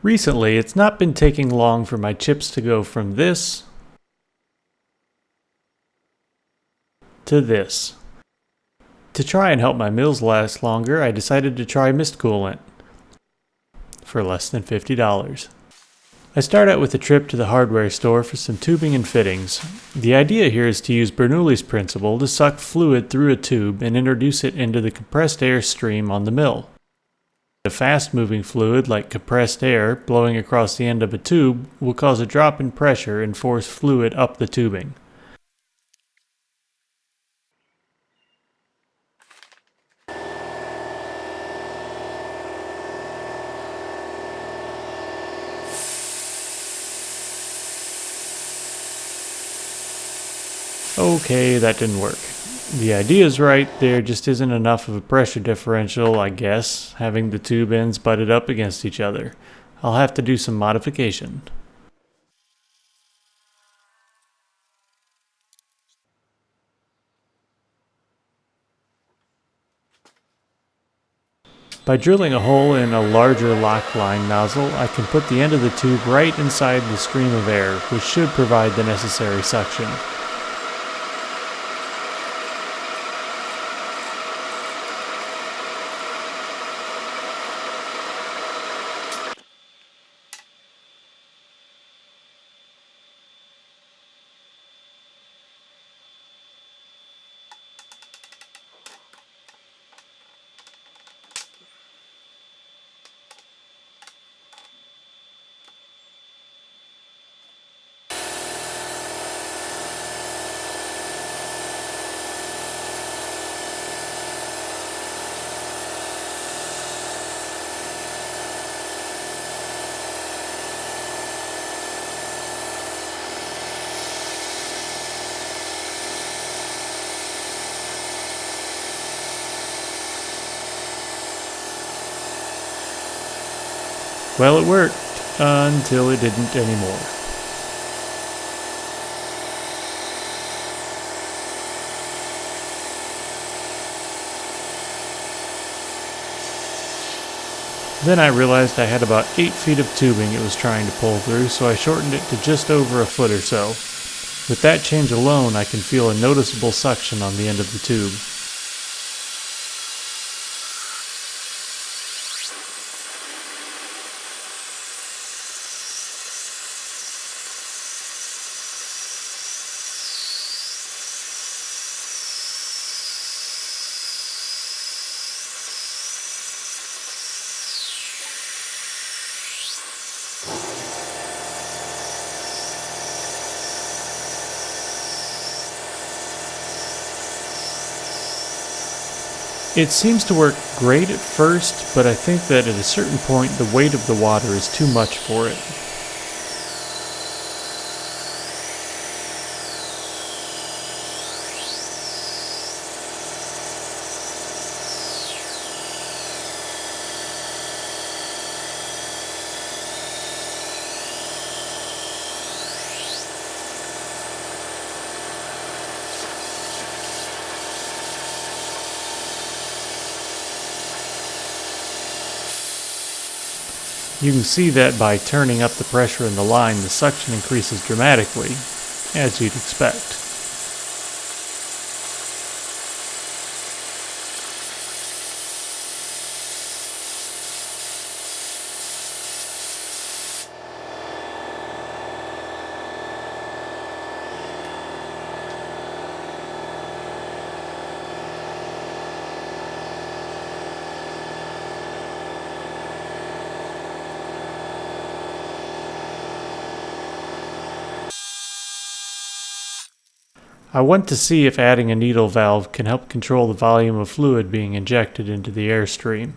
Recently, it's not been taking long for my chips to go from this to this. To try and help my meals last longer, I decided to try mist coolant for less than $50. I start out with a trip to the hardware store for some tubing and fittings. The idea here is to use Bernoulli's principle to suck fluid through a tube and introduce it into the compressed air stream on the mill. A fast-moving fluid like compressed air blowing across the end of a tube will cause a drop in pressure and force fluid up the tubing. Okay, that didn't work. The idea is right, there just isn't enough of a pressure differential, I guess, having the tube ends butted up against each other. I'll have to do some modification. By drilling a hole in a larger lock line nozzle, I can put the end of the tube right inside the stream of air, which should provide the necessary suction. Well, it worked, until it didn't anymore. Then I realized I had about 8 feet of tubing it was trying to pull through, so I shortened it to just over a foot or so. With that change alone, I can feel a noticeable suction on the end of the tube. It seems to work great at first, but I think that at a certain point the weight of the water is too much for it. You can see that by turning up the pressure in the line, the suction increases dramatically, as you'd expect. I want to see if adding a needle valve can help control the volume of fluid being injected into the airstream.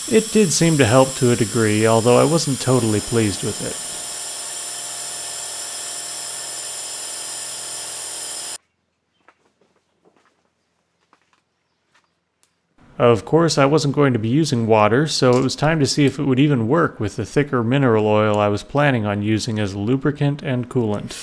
It did seem to help to a degree, although I wasn't totally pleased with it. Of course, I wasn't going to be using water, so it was time to see if it would even work with the thicker mineral oil I was planning on using as a lubricant and coolant.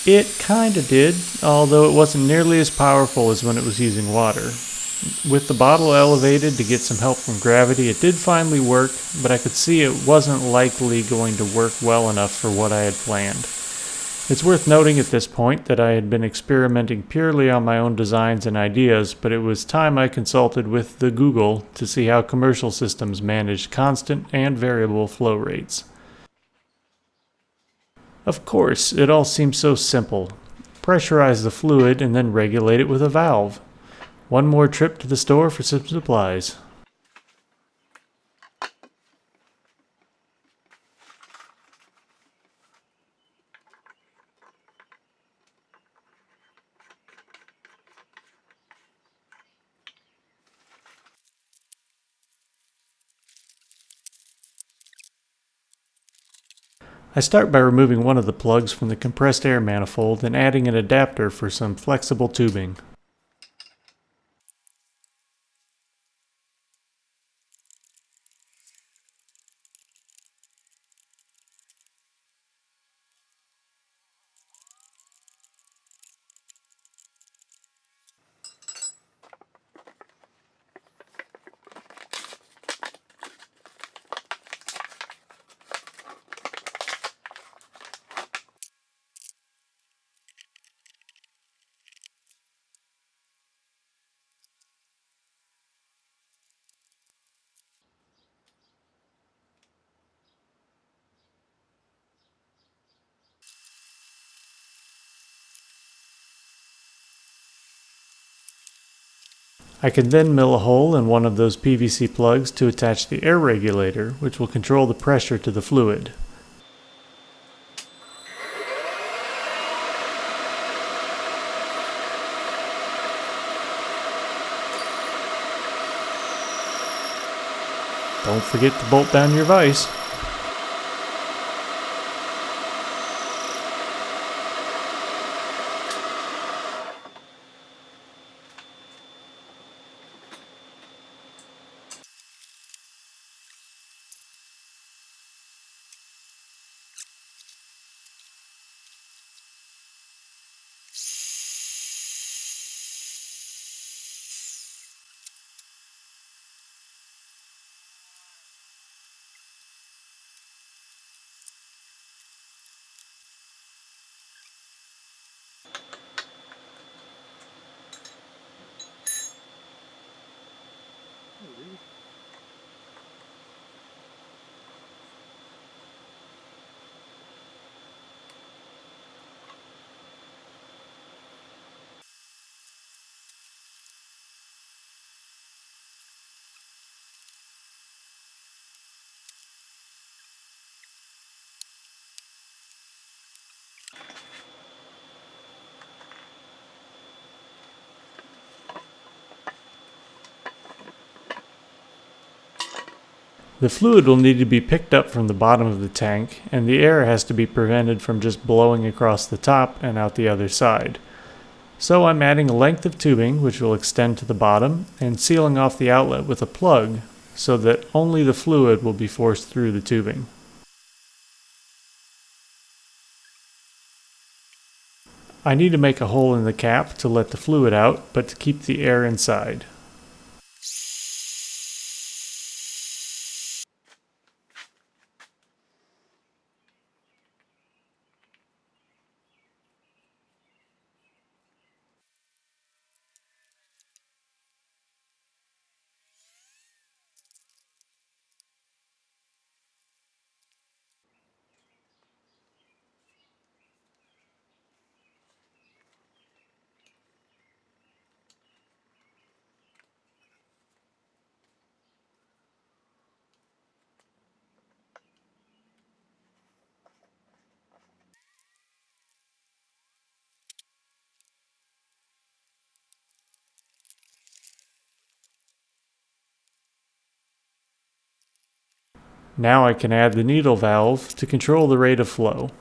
It kinda did, although it wasn't nearly as powerful as when it was using water. With the bottle elevated to get some help from gravity, it did finally work, but I could see it wasn't likely going to work well enough for what I had planned. It's worth noting at this point that I had been experimenting purely on my own designs and ideas, but it was time I consulted with the Google to see how commercial systems managed constant and variable flow rates. Of course, it all seems so simple. Pressurize the fluid and then regulate it with a valve. One more trip to the store for some supplies. I start by removing one of the plugs from the compressed air manifold and adding an adapter for some flexible tubing. I can then mill a hole in one of those PVC plugs to attach the air regulator, which will control the pressure to the fluid. Don't forget to bolt down your vise. The fluid will need to be picked up from the bottom of the tank, and the air has to be prevented from just blowing across the top and out the other side. So I'm adding a length of tubing which will extend to the bottom and sealing off the outlet with a plug so that only the fluid will be forced through the tubing. I need to make a hole in the cap to let the fluid out, but to keep the air inside. Now I can add the needle valve to control the rate of flow.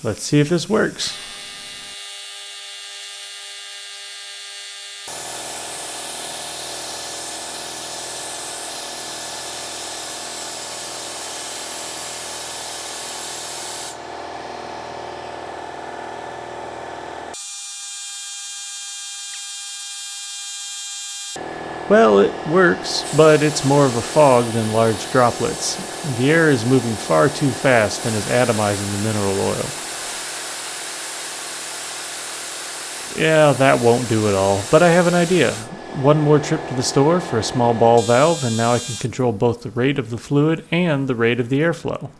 Let's see if this works. Well, it works, but it's more of a fog than large droplets. The air is moving far too fast and is atomizing the mineral oil. Yeah, that won't do it all, but I have an idea. One more trip to the store for a small ball valve, and now I can control both the rate of the fluid and the rate of the airflow.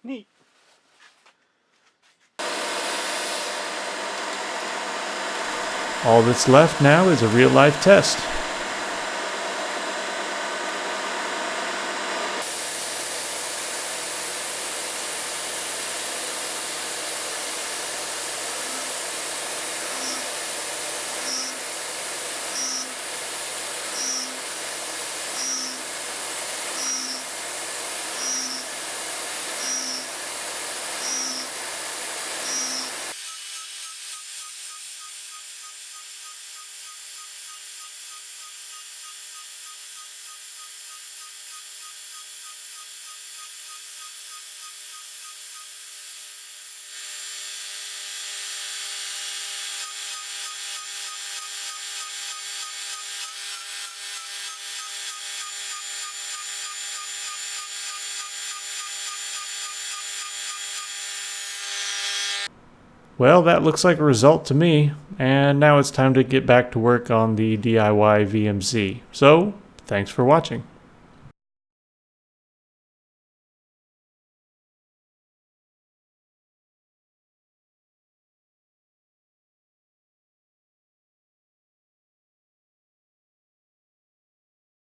Neat. All that's left now is a real-life test. Well, that looks like a result to me, and now it's time to get back to work on the DIY VMC. So, thanks for watching.